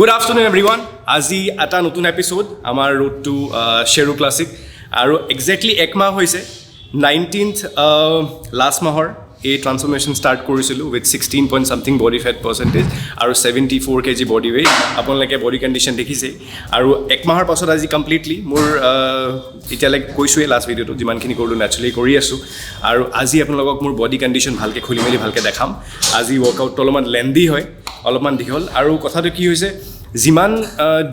Good afternoon, everyone. আজি এটা নতুন এপিসোড আমাৰ ৰোড টু শ্বেৰু ক্লাছিক আৰু এক্সেক্টলি এক মাহ হৈছে 19th লাষ্ট মাহৰ এই ট্ৰান্সফৰ্মেশ্যন ষ্টাৰ্ট কৰিছিলোঁ with 16 point something body fat percentage আৰু 74 kg বডি ৱেইট আপোনালোকে বডি কণ্ডিশ্যন দেখিছে আৰু এক মাহৰ পাছত আজি কমপ্লিটলি মোৰ এতিয়ালৈকে কৈছোঁৱে লাষ্ট ভিডিঅ'টো যিমানখিনি কৰিলোঁ নেচাৰেলি কৰি আছোঁ আৰু আজি আপোনালোকক মোৰ বডি কণ্ডিশ্যন ভালকৈ খুলি মেলি ভালকৈ দেখাম আজি ৱৰ্কআউটটো অলপমান লেন্দি হয় অলপমান দীঘল আৰু কথাটো কি হৈছে যিমান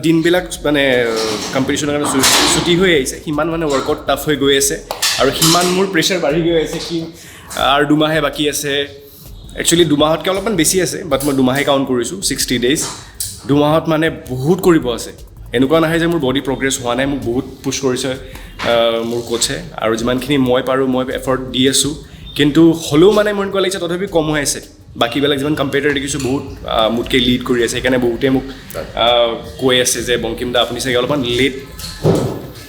দিনবিলাক মানে কম্পিটিশ্যনৰ কাৰণে ছুটি হৈ আহিছে সিমান মানে ৱৰ্কআউট টাফ হৈ গৈ আছে আৰু সিমান মোৰ প্ৰেছাৰ বাঢ়ি গৈ আছে কি আৰু দুমাহে বাকী আছে একচুৱেলি দুমাহতকৈ অলপমান বেছি আছে বাট মই দুমাহে কাউণ্ট কৰিছোঁ 60 days দুমাহত মানে বহুত কৰিব আছে এনেকুৱা নহয় যে মোৰ বডি প্ৰগ্ৰেছ হোৱা নাই মোক বহুত পুছ কৰিছে মোৰ কোচে আৰু যিমানখিনি মই পাৰোঁ মই এফৰ্ট দি আছোঁ কিন্তু হ'লেও মানে মোৰ এনেকুৱা লাগিছে তথাপি কম হৈ আছে বাকীবিলাক যিমান কম্পিউটাৰ দেখিছোঁ বহুত মোতকৈ লিড কৰি আছে সেইকাৰণে বহুতে মোক কৈ আছে যে বংকিম দা আপুনি চাগে অলপমান লেট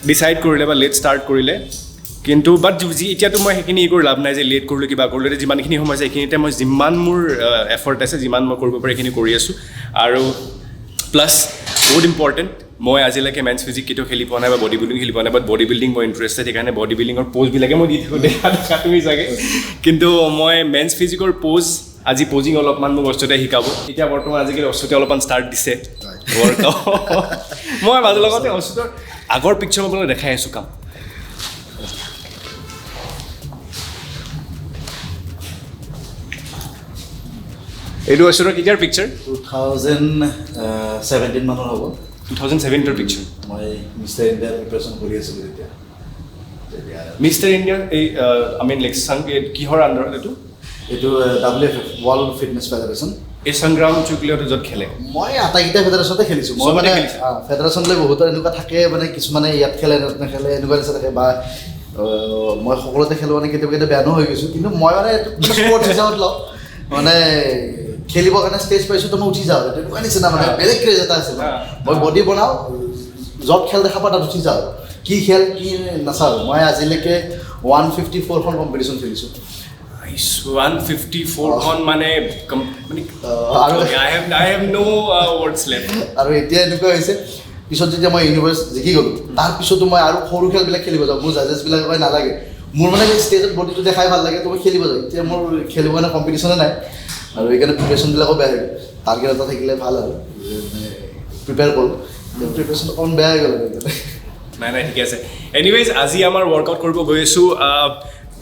ডিচাইড কৰিলে বা লেট ষ্টাৰ্ট কৰিলে কিন্তু বাট এতিয়াতো মই সেইখিনি কৰি লাভ নাই যে লেট কৰিলোঁ কিবা কৰিলোঁ এতিয়া যিমানখিনি সময় আছে সেইখিনিতে মই যিমান মোৰ এফৰ্ট আছে যিমান মই কৰিব পাৰোঁ সেইখিনি কৰি আছোঁ আৰু প্লাছ বহুত ইম্পৰ্টেণ্ট মই আজিলৈকে মেন্স ফিজিক কেতিয়াও খেলি পোৱা নাই বা বডি বিল্ডিং খেলি পোৱা নাই বাট বডি বিল্ডিং মই ইণ্টাৰেষ্টেড সেইকাৰণে বডি বিল্ডিঙৰ প'জবিলাকে মই দি থাকোঁ দেখা তুমি চাগে কিন্তু মই মেন্স ফিজিকৰ প'জ আজি পজিং অলপমান মোক অস্তুতে শিকাব এতিয়া বৰ্তমান আজিকালি অস্তুতে অলপমান ষ্টাৰ্ট দিছে মই মাজৰ লগতে অস্তুতৰ আগৰ পিকচাৰ মই আপোনালোকক দেখাই আছোঁ কাম এইটো অস্তুতৰ কেতিয়াৰ পিকচাৰ 2017 মানৰ হ'ব 2017 পিকচাৰ মই মিষ্টাৰ ইণ্ডিয়া প্ৰিপাৰেশ্যন কৰি আছিলোঁ তেতিয়া মিষ্টাৰ ইণ্ডিয়া এই আই মিন লাইক কিহৰ আণ্ডাৰত এইটো WFF ৱৰ্ল্ড ফিটনেছ ফেডাৰেশ্যন এই সংগ্ৰাম চুকলিয়াতে য'ত খেলে মই আটাইকেইটা ফেডাৰেশ্যনতে খেলিছোঁ মই মানে ফেডাৰেশ্যনলৈ বহুতৰ এনেকুৱা থাকে মানে কিছুমানে ইয়াত খেলে নেখেলে এনেকুৱা নিচিনা থাকে বা মই সকলোতে খেলোঁ মানে কেতিয়াবা বেয়ানো হৈ গৈছোঁ কিন্তু মই মানে স্পৰ্টছ হিচাপত লওঁ মানে খেলিবৰ কাৰণে ষ্টেজ পাইছোঁ তো মই উঠি যাওঁ তেনেকুৱা নিচিনা মানে বেলেগ ক্ৰেজ এটা আছিল মই বডি বনাওঁ য'ত খেল দেখা পাওঁ তাত উঠি যাওঁ কি খেল কি নাচাওঁ মই আজিলৈকে 154খন কম্পিটিশ্যন খেলিছোঁ 154খন মানে I have no words left আৰু এতিয়া এনেকুৱা হৈছে পিছত যেতিয়া মই ইউনিভাৰ্ছ জিকি গ'লোঁ তাৰপিছতো মই আৰু সৰু খেলবিলাক খেলিব যাওঁ মোৰ জাজেছবিলাক কয় নালাগে মোৰ মানে ষ্টেজত বডিটো দেখাই ভাল লাগে তো মই খেলিব যাওঁ এতিয়া মোৰ খেলিব কাৰণে কম্পিটিশ্যনে নাই আৰু সেইকাৰণে প্ৰিপেৰেশ্যনবিলাকো বেয়া হৈ গ'ল টাৰ্গেট এটা থাকিলে ভাল আৰু প্ৰিপেয়াৰ কৰোঁ প্ৰিপেৰেশ্যন অকণ বেয়া হৈ গ'ল নাই ঠিকে আছে এনিৱেজ আজি আমাৰ ৱৰ্কআউট কৰিব গৈ আছোঁ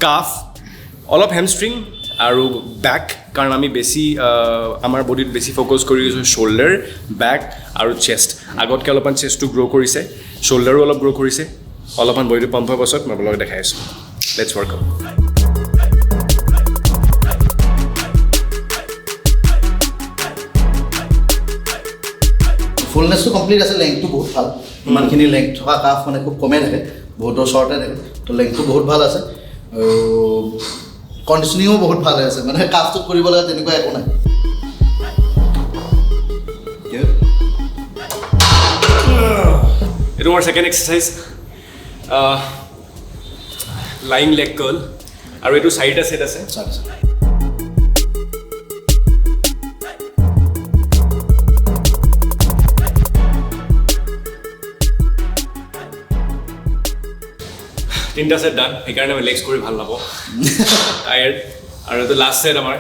কাফ অলপ হেমষ্ট্ৰিং আৰু বেক কাৰণ আমি বেছি আমাৰ বডিত বেছি ফ'কাছ কৰি আছোঁ শ্ব'ল্ডাৰ বেক আৰু চেষ্ট আগতকৈ অলপমান চেষ্টটো গ্ৰ' কৰিছে শ্ব'ল্ডাৰো অলপ গ্ৰ' কৰিছে অলপমান বডিটো পাম্প হোৱাৰ পাছত মই আপোনালোকক দেখাই আছোঁ লেটছ ৱৰ্কআউট ফুলনেছটো কমপ্লিট আছে লেংথটো বহুত ভাল ইমানখিনি লেংথ থকা কাফ মানে খুব কমেই থাকে বহুতৰ শ্বৰ্টে থাকে তো লেংথটো বহুত ভাল আছে আৰু কণ্ডিশ্যনিঙো বহুত ভাল হৈ আছে মানে কাফটো কৰিব লাগে তেনেকুৱা একো নাই এইটো মোৰ second exercise lying leg curl আৰু এইটো চাৰিটা ছেট আছে তিনিটা ছেট ডান সেইকাৰণে মই লেগছ কৰি ভাল নাপাওঁ টায়াৰ্ড আৰু এইটো লাষ্ট ছেট আমাৰ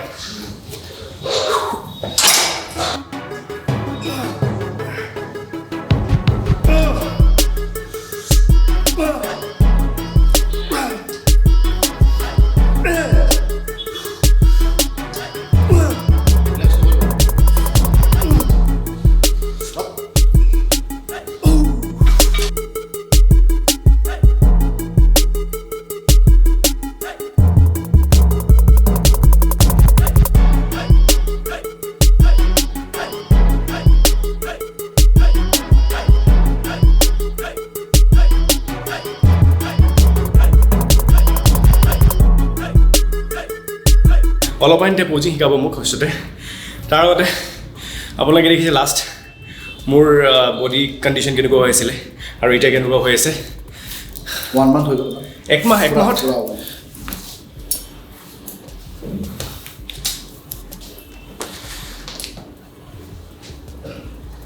অলপমান এতিয়া পজিং শিকাব মোক হৈছোতে তাৰ আগতে আপোনালোকে দেখিছে লাষ্ট মোৰ বডি কণ্ডিশ্যন কেনেকুৱা হৈ আছিলে আৰু এতিয়া কেনেকুৱা হৈ আছে 1 month হৈ গ'ল এক মাহত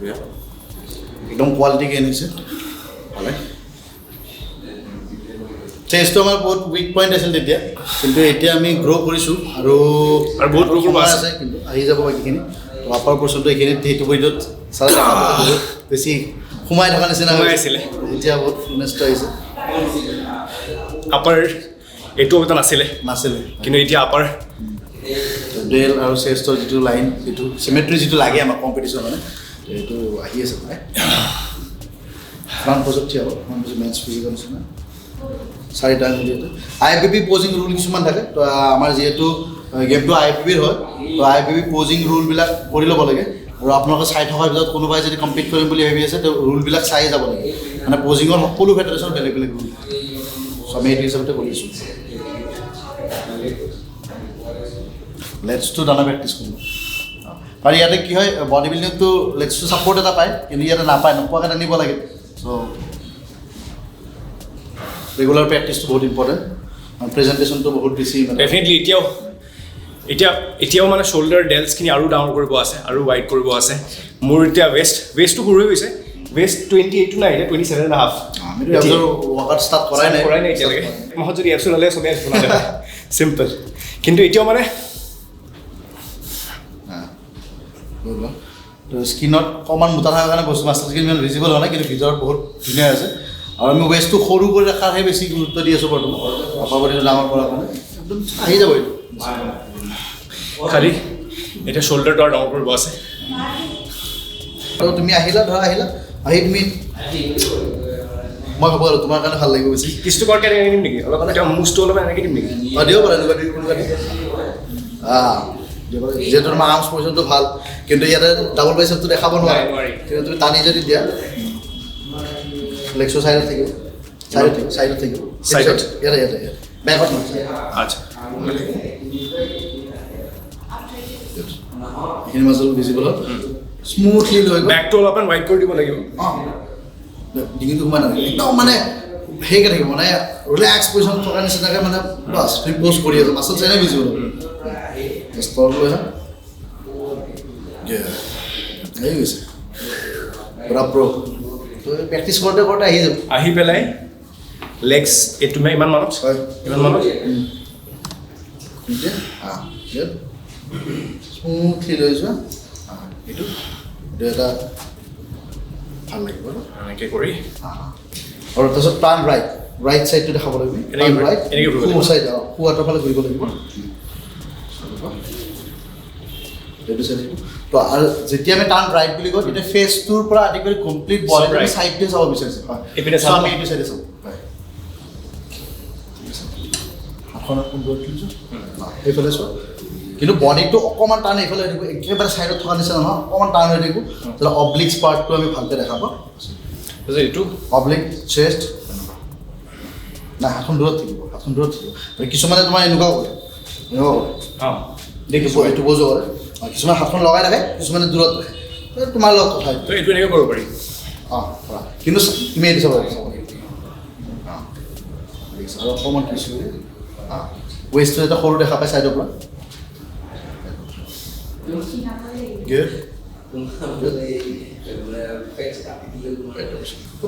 Yeah. একদম কোৱালিটি গেইন হৈছে ভালে চেষ্টটো আমাৰ বহুত উইক পইণ্ট আছিল তেতিয়া কিন্তু এতিয়া আমি গ্ৰ' কৰিছোঁ আৰু বহুত গ্ৰ' আছে কিন্তু আহি যাব বাকীখিনি তো আপাৰ পৰ্চনটো এইখিনি সেইটো পইণ্টত চালে বহুত বেছি সোমাই থকা নিচিনা আছিলে এতিয়া বহুত ফুলনেছটো আহিছে আপাৰ এইটো এটা নাছিলে কিন্তু এতিয়া আপাৰ ডেল আৰু চেষ্টৰ যিটো লাইন যিটো চিমেট্ৰি যিটো লাগে আমাক কম্পিটিশ্যন মানে এইটো আহি আছে মানে ফ্ৰণ্ট পজত থিয় হ'ব ফ্ৰণ্ট পজত মেটছ ফিজিকেল নিচিনা চাৰিটা যিহেতু আই পি পি পজিং ৰুল কিছুমান থাকে তো আমাৰ যিহেতু গেমটো আই পি পিৰ হয় তো আই পি পি পজিং ৰুলবিলাক কৰি ল'ব লাগে আৰু আপোনালোকে চাই থকাৰ ভিতৰত কোনোবাই যদি কমপ্লিট কৰিম বুলি ভাবি আছে তো ৰুলবিলাক চাই যাব লাগে মানে পজিঙৰ সকলো ফেডাৰেশ্যন বেলেগ বেলেগ ৰুল চ' আমি এইটো হিচাপতে কৰিছোঁ লেটছটো দানা প্ৰেক্টিছ কৰিব আৰু ইয়াতে কি হয় বডি বিল্ডিংটো লেটছটো ছাপৰ্ট এটা পায় কিন্তু ইয়াতে নাপায় নোপোৱাকৈ আনিব লাগে চ' ৰেগুলাৰ প্ৰেক্টিছটো বহুত ইম্পৰ্টেণ্ট আৰু প্ৰেজেণ্টেশ্যনটো বহুত বেছি ডেফিনেটলি এতিয়াও মানে শ্বল্ডাৰ ডেলছখিনি আৰু ডাঙৰ কৰিব আছে আৰু ৱাইড কৰিব আছে মোৰ এতিয়া ৱেষ্টটো সৰু হৈ গৈছে ৱেষ্ট 28 নাই এতিয়া 27.5 ৱৰ্কআউট ষ্টাৰ্ট কৰাই নাই এতিয়ালৈকে মাহত যদি এপছ ল'লে চবেই চিম্পল কিন্তু এতিয়াও মানে তো স্কিনত অকণমান মোটা থকাৰ কাৰণে বস্তু মাষ্টাৰ স্কিন ইমান ভিজিবল হোৱা নাই কিন্তু ভিতৰত বহুত ধুনীয়া আছে আৰু আমি ৱেষ্টটো সৰু কৰি ৰখাৰহে বেছি গুৰুত্ব দি আছোঁ বৰ্তমান আপাৰ বডিটো ডাঙৰ কৰাৰ কাৰণে একদম আহি যাব এইটো খালি এতিয়া শ্বল্ডাৰটো আৰু ডাঙৰ কৰিব আছে আৰু তুমি আহিলা আহি তুমি মই ভাবোঁ আৰু তোমাৰ কাৰণে ভাল লাগিব বেছি কিছু কৰাৰ কেনেকৈ দিম নেকি অলপ এতিয়া মুজটো অলপ এনেকৈ দিম নেকি দিব পাৰে এনেকুৱা যিহেতু তোমাৰ আৰ্মছ পজিশ্যনটো ভাল কিন্তু ইয়াতে ডাবল বাইচেপটো দেখাব নোৱাৰে কিন্তু তুমি টানি যদি দিয়া লেগছৰ চাইডত থাকিব চাইডত ইয়াতে বেকত নহয় আচ্ছা এইখিনি মাজত ভিজিবল হ'ল স্মুথলি লৈ গ'ল বেকটো অলপমান ৱাইড কৰি দিব লাগিব অঁ ডিঙিটো সোমাই নাথাকে একদম মানে সেইকে থাকিব মানে ৰিলেক্স পজিশ্যন থকা নিচিনাকৈ মানে বাছ তুমি প'ষ্ট কৰি আছা মাছল চাইনে ভিজিবল ষ্টৰ লৈ আহা আহি গৈছে পুৰা প্ৰ' তো প্ৰেক্টিছ কৰোঁতে আহি যাব আহি পেলাই লেগছ এইটো ইমান মানত হয় ইমান মানত স্মুথলি লৈ যোৱা এইটো এটা ভাল লাগিব এনেকৈ কৰি আৰু তাৰপিছত টাৰ্ণ ৰাইট ছাইডটো দেখাব লাগিব টাৰ্ণ ৰাইট সোঁ ছাইড সোঁ হাতৰ ফালে ঘূৰিব লাগিব এইটো চাইড তো আৰু যেতিয়া আমি টাৰ্ণ ৰাইট বুলি কওঁ তেতিয়া ফেচটোৰ পৰা আদি কৰি কমপ্লিট বডি ছাইডটোৱে চাব বিচাৰিছে হয় আমি এইটো চাইডে চাওঁ হয় হাতখনত কোনটো তুলিছোঁ এইফালে চোৱা কিন্তু বডিটো অকণমান টাৰ্ণ এইফালে হৈ থাকিব একেবাৰে ছাইডত থকা নিচিনা নহয় অকণমান টাৰ্ণ হৈ থাকিব তেতিয়া অব্লিক্স পাৰ্টটো আমি ভালকৈ দেখাব এইটো অব্লিক চেষ্ট নাই হাতখন দূৰত থাকিব কিছুমানে তোমাৰ এনেকুৱাও কৰে দেখিছোঁ এইটো বজো কৰে কিছুমান হাতখন লগাই ৰাখে কিছুমানে দূৰত ৰাখে তোমাৰ লগত কথা এইটো এনেকৈ কৰিব পাৰি অঁ কৰা কিন্তু তুমি এইটো চাব লাগিব আৰু অকণমান কিছু ৱেষ্টটো এটা সৰু দেখা পায় ছাইডৰ পৰা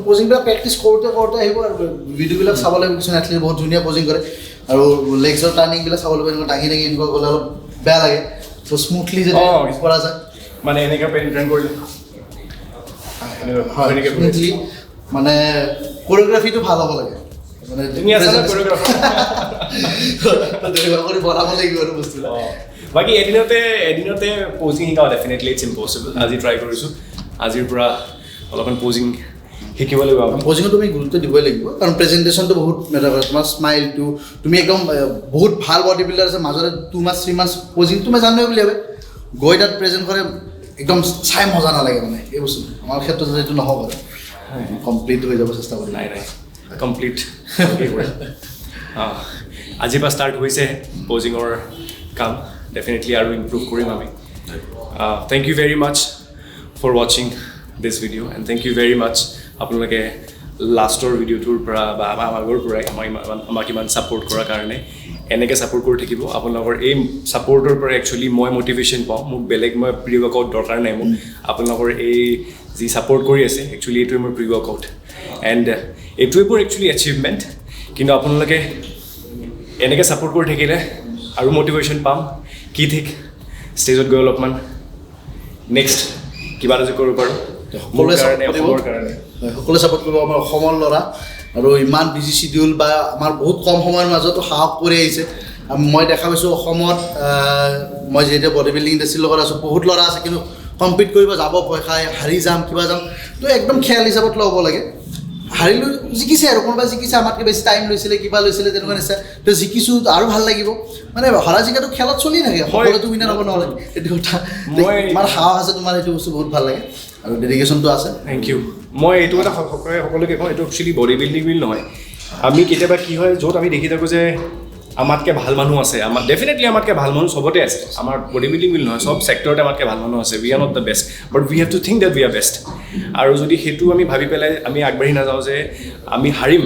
পজিংবিলাক প্ৰেক্টিছ কৰোঁতে আহিব আৰু ভিডিঅ'বিলাক চাব লাগিব কিছুমান এথলিট বহুত ধুনীয়া পজিং কৰে আৰু লেগছৰ টাৰ্ণিংবিলাক চাব লাগিব এনেকুৱা দাঙি এনেকুৱা গ'লে অলপ বেয়া লাগে ত' স্মুথলি যদি কৰা যায় মানে এনেকৈ ট্ৰেইন কৰিলে স্মুথলি মানে কোৰিঅ'গ্ৰাফিটো ভাল হ'ব লাগে মানে তুমি আছা কোৰিঅ'গ্ৰাফাৰ কৰি বনাব লাগিব আৰু বস্তুবিলাক বাকী এদিনতে পজিং শিকাওঁ ডেফিনেটলি ইটছ ইম্পচিবল আজি ট্ৰাই কৰিছোঁ আজিৰ পৰা অলপমান পজিং শিকিব লাগিব পজিঙত তুমি গুৰুত্ব দিবই লাগিব কাৰণ প্ৰেজেণ্টেশ্যনটো বহুত মেটাৰ কৰে তোমাৰ স্মাইলটো তুমি একদম বহুত ভাল বডি বিল্ডাৰ আছে মাজতে 2 মান্থ 3 মান্থ পজিং তুমি জানিব বুলি ভাবে গৈ তাত প্ৰেজেণ্ট কৰে একদম চাই মজা নালাগে মানে এই বস্তু আমাৰ ক্ষেত্ৰত এইটো নহ'ব আৰু কমপ্লিট হৈ যাব চেষ্টা কৰিম নাই কমপ্লিট আজিৰ পৰা ষ্টাৰ্ট হৈছে পজিঙৰ কাম ডেফিনেটলি আৰু ইম্প্ৰুভ কৰিম আমি thank you very much for ৱাচিং this video' and thank you very much আপোনালোকে লাষ্টৰ ভিডিঅ'টোৰ পৰা বা আগৰ পৰাই আমাক ইমান ছাপোৰ্ট কৰাৰ কাৰণে এনেকৈ ছাপোৰ্ট কৰি থাকিব আপোনালোকৰ এই ছাপোৰ্টৰ পৰা একচুৱেলি মই মটিভেশ্যন পাওঁ মোক বেলেগ মই প্ৰি ৱৰ্কআউট দৰকাৰ নাই মোক আপোনালোকৰ এই যি ছাপোৰ্ট কৰি আছে একচুৱেলি এইটোৱে মোৰ প্ৰি ৱৰ্কআউট এণ্ড এইটোৱে মোৰ একচুৱেলি এচিভমেণ্ট কিন্তু আপোনালোকে এনেকৈ ছাপোৰ্ট কৰি থাকিলে আৰু মটিভেশ্যন পাম কি ঠিক ষ্টেজত গৈ অলপমান নেক্সট কিবা এটা যে কৰিব পাৰোঁ সকলোৱে ছাপোৰ্ট কৰিব আমাৰ অসমৰ ল'ৰা আৰু ইমান বিজি চিডিউল বা আমাৰ বহুত কম সময়ৰ মাজতো সাহস কৰি আহিছে মই দেখা পাইছোঁ অসমত মই যেতিয়া বডি বিল্ডিং ইণ্ডাষ্ট্ৰীৰ লগত আছোঁ বহুত ল'ৰা আছে কিন্তু কম্পিট কৰিব যাব ভয় খাই হাৰি যাম কিবা যাম তো একদম খেল হিচাপত ল'ব লাগে হাৰিলোঁ জিকিছে আৰু কোনোবাই জিকিছে আমাতকৈ বেছি টাইম লৈছিলে কিবা লৈছিলে তেনেকুৱা নিচিনা তো জিকিছোঁ আৰু ভাল লাগিব মানে হৰা জিকাটো খেলত চলি থাকে সকলোতো উইনাৰ হ'ব নহ'লে এইটো কথা ইমান সাহস আছে তোমাৰ এইটো বস্তু বহুত ভাল লাগে আৰু ডেডিকেশ্যনটো আছে থেংক ইউ মই এইটো এটা সকলোকে কওঁ এইটো একচুৱেলি বডি বিল্ডিং বুলি নহয় আমি কেতিয়াবা কি হয় য'ত আমি দেখি থাকোঁ যে আমাতকৈ ভাল মানুহ আছে আমাৰ ডেফিনেটলি আমাতকৈ ভাল মানুহ চবতে আছে আমাৰ বডি বিল্ডিং বুলি নহয় চব ছেক্টৰতে আমাতকৈ ভাল মানুহ আছে we are not the best but we have to think that we are best আৰু যদি সেইটো আমি ভাবি পেলাই আমি আগবাঢ়ি নাযাওঁ যে আমি হাৰিম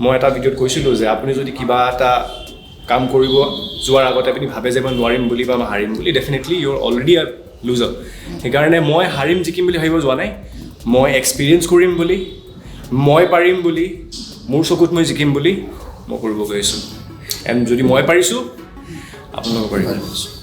মই এটা ভিডিঅ'ত কৈছিলোঁ যে আপুনি যদি কিবা এটা কাম কৰিব যোৱাৰ আগতে আপুনি ভাবে যে মই নোৱাৰিম বুলি বা মই হাৰিম বুলি ডেফিনেটলি ইউ আৰ অলৰেডি আ লুজাৰ সেইকাৰণে মই হাৰিম জিকিম বুলি ভাবিব যোৱা নাই মই এক্সপিৰিয়েঞ্চ কৰিম বুলি মই পাৰিম বুলি মোৰ চকুত মই জিকিম বুলি মই কৰিব গৈ আছোঁ এণ্ড যদি মই পাৰিছোঁ আপোনালোকে পাৰিব